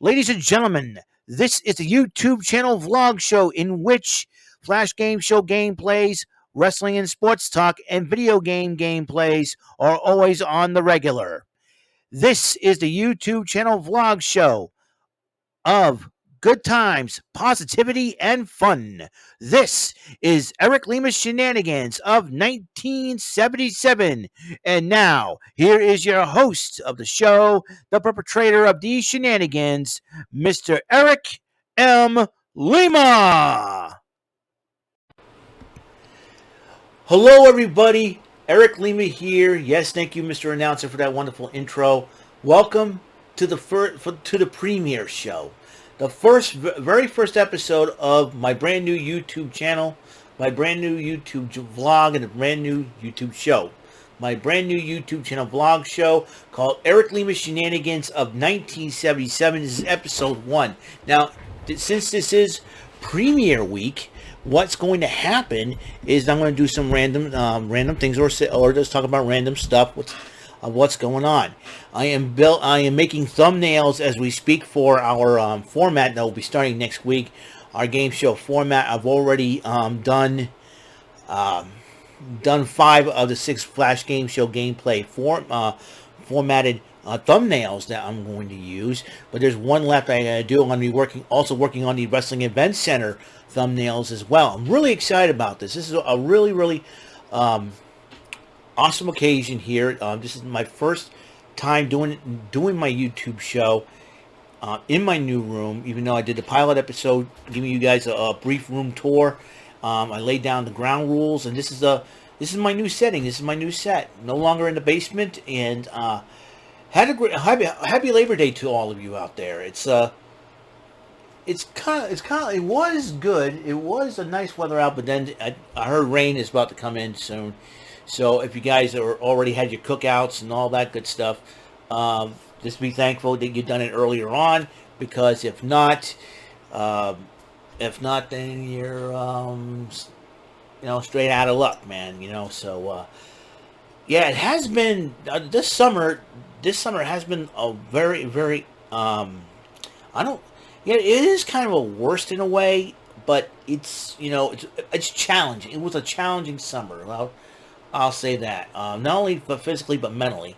Ladies and gentlemen, this is a YouTube channel vlog show in which Flash Game Show gameplays, wrestling and sports talk, and video game gameplays are always on the regular. This is the YouTube channel vlog show of good times, positivity, and fun. This is Eric Lima's Shenanigans of 1977. And now, here is your host of the show, the perpetrator of these shenanigans, Mr. Eric M. Lima. Hello, everybody. Eric Lima here. Yes, thank you, Mr. Announcer, for that wonderful intro. Welcome to the premiere show, the very first episode of my brand new YouTube channel, my brand new YouTube vlog, and a brand new YouTube show. My brand new YouTube channel vlog show called Eric Lima Shenanigans of 1977. This is episode 1. Now, since this is premiere week, what's going to happen is I'm going to do some random things, or just talk about random stuff. What's going on? I am making thumbnails as we speak for our format that will be starting next week. Our game show format. I've already done 5 of the 6 Flash Game Show gameplay formatted thumbnails that I'm going to use, but there's one left I gotta do. I'm going to be working on the Wrestling Event Center thumbnails as well. I'm really excited about this. This is a really awesome occasion here. This is my first time doing my YouTube show in my new room, even though I did the pilot episode giving you guys a brief room tour. I laid down the ground rules, and this is my new setting. This is my new set. No longer in the basement, and had a great happy Labor Day to all of you out there. It was good. It was a nice weather out, but then I heard rain is about to come in soon. So if you guys already had your cookouts and all that good stuff, just be thankful that you've done it earlier on, because if not, then you're straight out of luck, man. So yeah, it has been this summer. This summer has been a very it is kind of a worst in a way, but it's challenging. It was a challenging summer. Well, I'll say that. Not only physically, but mentally.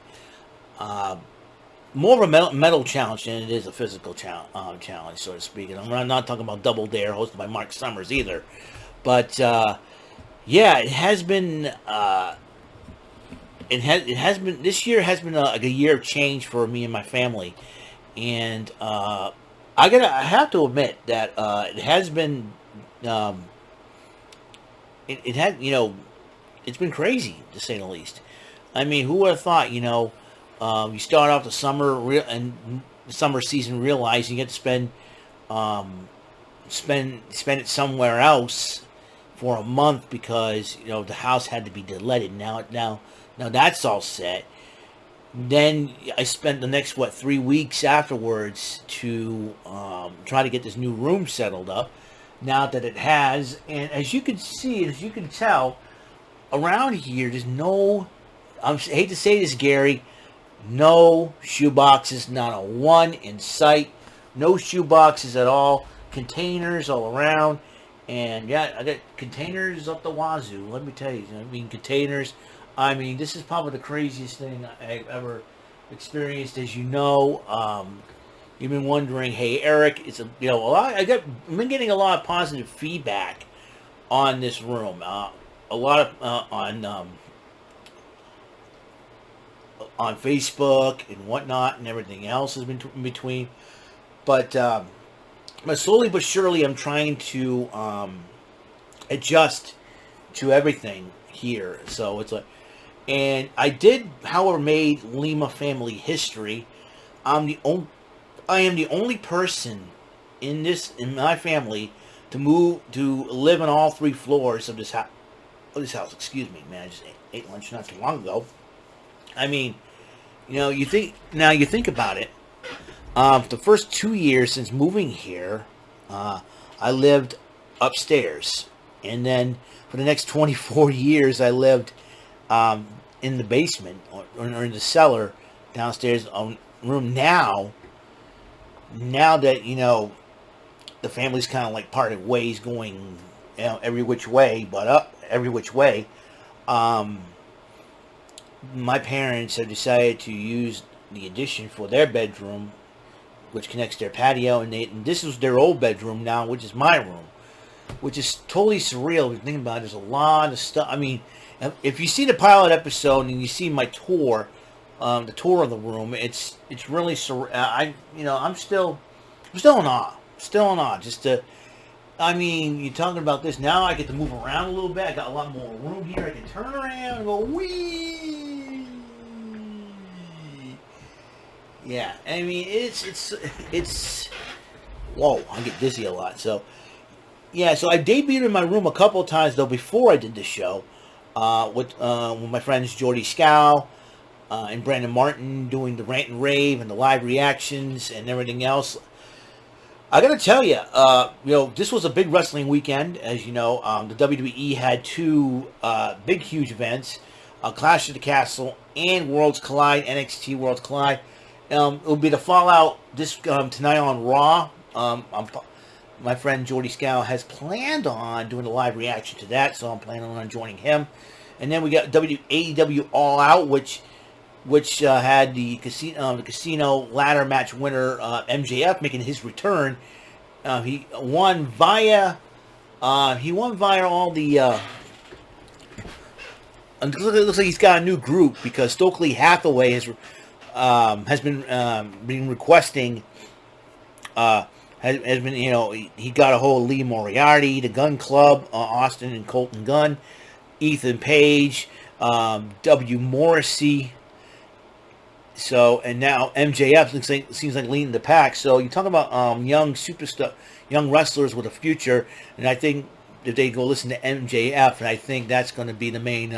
More of a mental challenge than it is a physical challenge, so to speak. And I'm not talking about Double Dare, hosted by Mark Summers, either. But yeah, it has been. It has been. This year has been a year of change for me and my family, and I have to admit that it has been. It had it's been crazy, to say the least. I mean, who would have thought, you start off the summer season realizing you get to spend it somewhere else for a month because, the house had to be deleded. Now that's all set. Then I spent the next, 3 weeks afterwards to try to get this new room settled up. Now that it has, and as you can tell, around here, there's no, I hate to say this, Gary, no shoe boxes, not a one in sight. No shoe boxes at all. Containers all around. And yeah, I got containers up the wazoo. Let me tell you, containers. This is probably the craziest thing I've ever experienced. As you know, you've been wondering, hey, Eric, it's I've been getting a lot of positive feedback on this room. A lot of on Facebook and whatnot, and everything else has been in between. But slowly but surely, I'm trying to adjust to everything here. So it's and I did, however, made Lima family history. I am the only person in my family to live on all 3 floors of this house. Excuse me, man. I just ate lunch not too long ago. You think about it. The first 2 years since moving here, I lived upstairs, and then for the next 24 years, I lived in the basement or in the cellar downstairs. Room now now that the family's kind of like parted ways, going every which way, but up every which way. Um, my parents have decided to use the addition for their bedroom, which connects their patio, and this is their old bedroom now, which is my room, which is totally surreal. If you think about it, there's a lot of stuff. I mean, if you see the pilot episode and you see my tour, the tour of the room, it's really surreal. I'm still in awe, still in awe. I mean, you're talking about this now. I get to move around a little bit. I got a lot more room here. I can turn around and go wee. Yeah, I mean it's. Whoa, I get dizzy a lot. So yeah, so I debuted in my room a couple of times though before I did the show, with my friends Jordy Scow and Brandon Martin doing the rant and rave and the live reactions and everything else. I gotta tell you, this was a big wrestling weekend. As you know, the WWE had two big, huge events: Clash of the Castle and Worlds Collide, NXT Worlds Collide. It will be the fallout this tonight on Raw. My friend Jordy Scow has planned on doing a live reaction to that, so I'm planning on joining him. And then we got AEW All Out, which had the casino ladder match winner MJF making his return. He won via all the. It looks like he's got a new group because Stokely Hathaway has been requesting. Has been he got a hold of Lee Moriarty, the Gun Club, Austin and Colton Gunn, Ethan Page, W. Morrissey. So, and now MJF seems like leading the pack. So you talk about young wrestlers with a future, and I think if they go listen to MJF, and I think that's going to be the main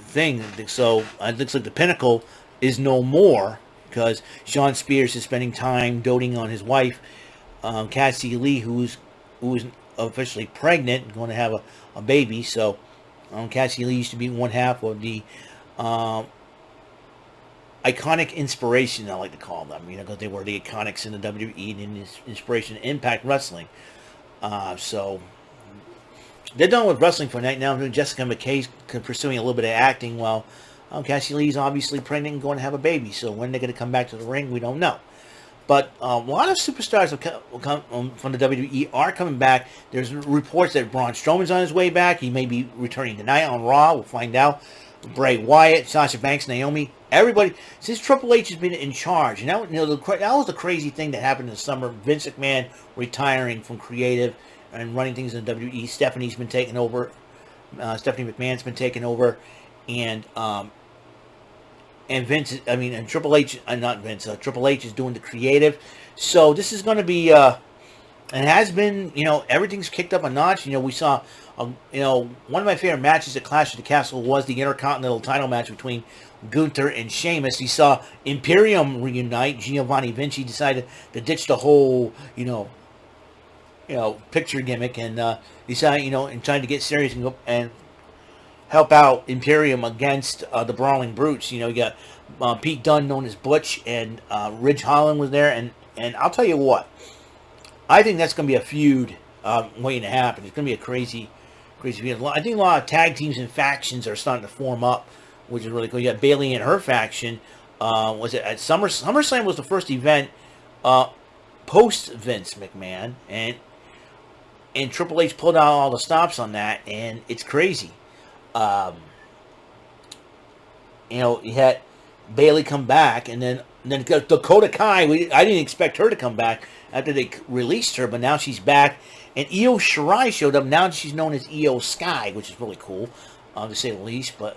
thing. So it looks like the pinnacle is no more because Sean Spears is spending time doting on his wife, Cassie Lee, who is officially pregnant, going to have a baby. So Cassie Lee used to be one half of the Iconic Inspiration, I like to call them, because they were the Iconics in the WWE and Inspiration Impact Wrestling. So they're done with wrestling for tonight. Now Jessica McKay's pursuing a little bit of acting while Cassie Lee's obviously pregnant and going to have a baby. So when they're going to come back to the ring, we don't know. But a lot of superstars from the WWE are coming back. There's reports that Braun Strowman's on his way back. He may be returning tonight on Raw. We'll find out. Bray Wyatt, Sasha Banks, Naomi, everybody. Since Triple H has been in charge, and that was the crazy thing that happened in the summer. Vince McMahon retiring from creative and running things in the WWE. Stephanie's been taking over. Stephanie McMahon's been taking over, and Vince. And Triple H, not Vince. Triple H is doing the creative. So this is going to be, and it has been. Everything's kicked up a notch. We saw. One of my favorite matches at Clash of the Castle was the Intercontinental title match between Gunther and Sheamus. You saw Imperium reunite. Giovanni Vinci decided to ditch the whole, picture gimmick and decided, and trying to get serious and go and help out Imperium against the Brawling Brutes. You got Pete Dunne, known as Butch, and Ridge Holland was there. And I'll tell you what, I think that's going to be a feud waiting to happen. It's going to be a crazy feud. I think a lot of tag teams and factions are starting to form up, which is really cool. You got Bayley and her faction. Was it at SummerSlam was the first event post Vince McMahon, and Triple H pulled out all the stops on that, and it's crazy. You had Bayley come back, and then Dakota Kai. I didn't expect her to come back after they released her, but now she's back. And Io Shirai showed up. Now she's known as Io Sky, which is really cool, to say the least. But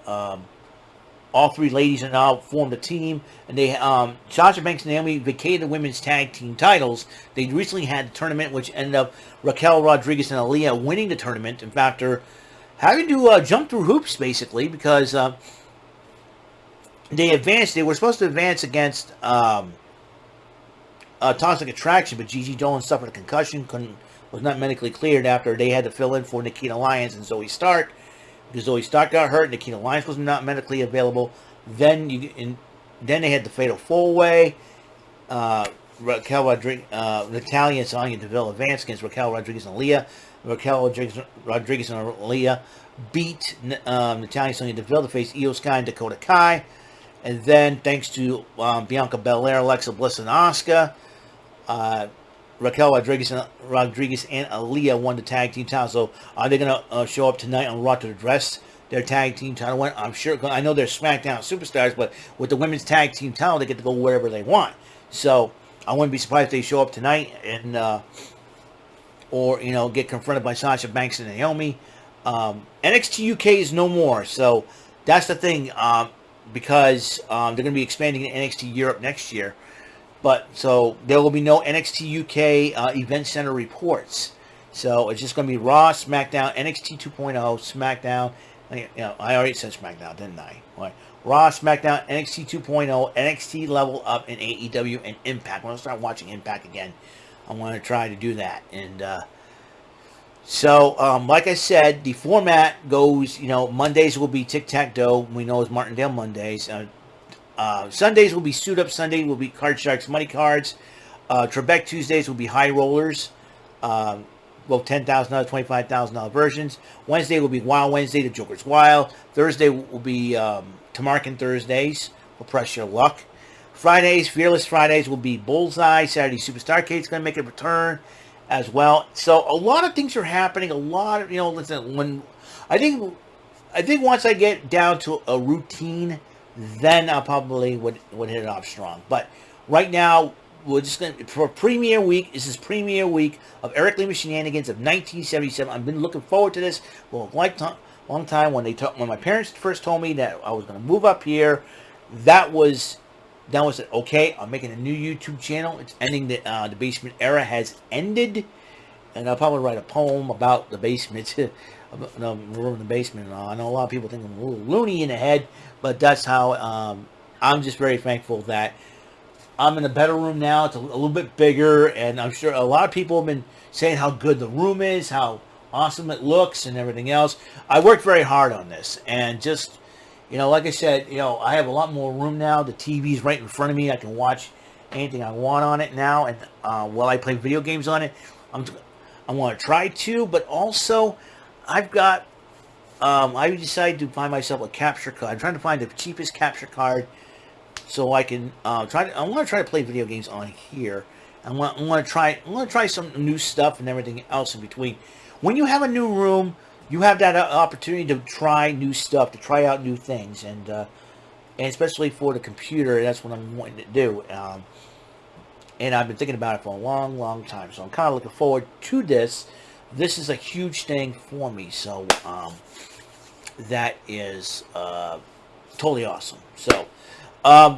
all three ladies are now formed a team, and they Sasha Banks and Naomi vacated the women's tag team titles. They recently had the tournament, which ended up Raquel Rodriguez and Aaliyah winning the tournament. In fact, they're having to jump through hoops basically because they advanced. They were supposed to advance against Toxic Attraction, but Gigi Dolan suffered a concussion, was not medically cleared after they had to fill in for Nikita Lyons and Zoe Stark. Because Zoe Stark got hurt, Nikita Lyons was not medically available. Then they had the Fatal 4-Way. Raquel Rodriguez, Natalia and Sonya Deville advanced against Raquel Rodriguez and Aaliyah. Rodriguez and Aaliyah beat Natalia and Sonya Deville to face Io Sky and Dakota Kai. And then, thanks to Bianca Belair, Alexa Bliss, and Asuka, Raquel Rodriguez and Aaliyah won the tag team title. So are they going to show up tonight on Raw to address their tag team title win? I'm sure. I know they're SmackDown superstars, but with the women's tag team title, they get to go wherever they want. So I wouldn't be surprised if they show up tonight and or get confronted by Sasha Banks and Naomi. NXT UK is no more, so that's the thing. Because they're going to be expanding to NXT Europe next year. But so there will be no NXT UK Event Center reports. So it's just going to be Raw, SmackDown, NXT 2.0, SmackDown. I already said SmackDown, didn't I? Right. Raw, SmackDown, NXT 2.0, NXT Level Up, and AEW and Impact. When I start watching Impact again, I want to try to do that. And so, like I said, the format goes, Mondays will be tic-tac-toe. We know it's Martindale Mondays. Sundays will be Suit Up Sunday, will be Card Sharks Money Cards. Trebek Tuesdays will be High Rollers, both $10,000, $25,000 versions. Wednesday will be Wild Wednesday, the Joker's Wild. Thursday will be Tamarkin Thursdays, will press your luck. Fridays, Fearless Fridays will be Bullseye. Saturday, Superstar Cade's going to make a return as well. So a lot of things are happening. A lot of, listen, when I think once I get down to a routine, then I probably would hit it off strong. But right now, we're just going to, for premiere week, this is premiere week of Eric Lima Shenanigans of 1977. I've been looking forward to this for a long time. When my parents first told me that I was going to move up here, that was it. Okay, I'm making a new YouTube channel. It's ending the basement era has ended, and I'll probably write a poem about the basement, the room in the basement. I know a lot of people think I'm a little loony in the head, but that's how. I'm just very thankful that I'm in a better room now. It's a little bit bigger, and I'm sure a lot of people have been saying how good the room is, how awesome it looks, and everything else. I worked very hard on this, and just. Like I said, I have a lot more room now. The TV's right in front of me. I can watch anything I want on it now. And while I play video games on it, I want to try to. But also, I've got, I decided to find myself a capture card. I'm trying to find the cheapest capture card so I can I want to try to play video games on here. I want to try some new stuff and everything else in between. When you have a new room, you have that opportunity to try new stuff, to try out new things, and especially for the computer, that's what I'm wanting to do. And I've been thinking about it for a long, long time, so I'm kind of looking forward to this. This is a huge thing for me, so that is totally awesome. So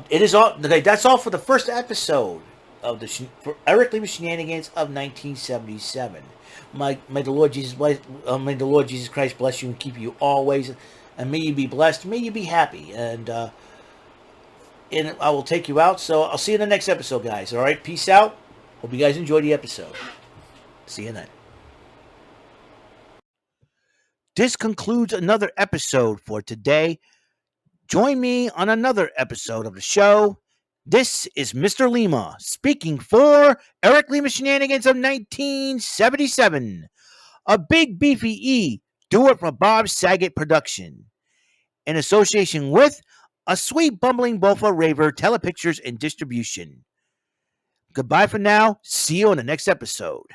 it is all. Okay, that's all for the first episode of for Eric Lima Shenanigans of 1977. May the Lord Jesus Christ bless you and keep you always, and may you be blessed. May you be happy, and I will take you out. So I'll see you in the next episode, guys. All right, peace out. Hope you guys enjoyed the episode. See you then. This concludes another episode for today. Join me on another episode of the show. This is Mr. Lima speaking for Eric Lima Shenanigans of 1977. A Big Beefy E, Do It for Bob Saget production. In association with A Sweet Bumbling Bofa Raver Telepictures and Distribution. Goodbye for now. See you in the next episode.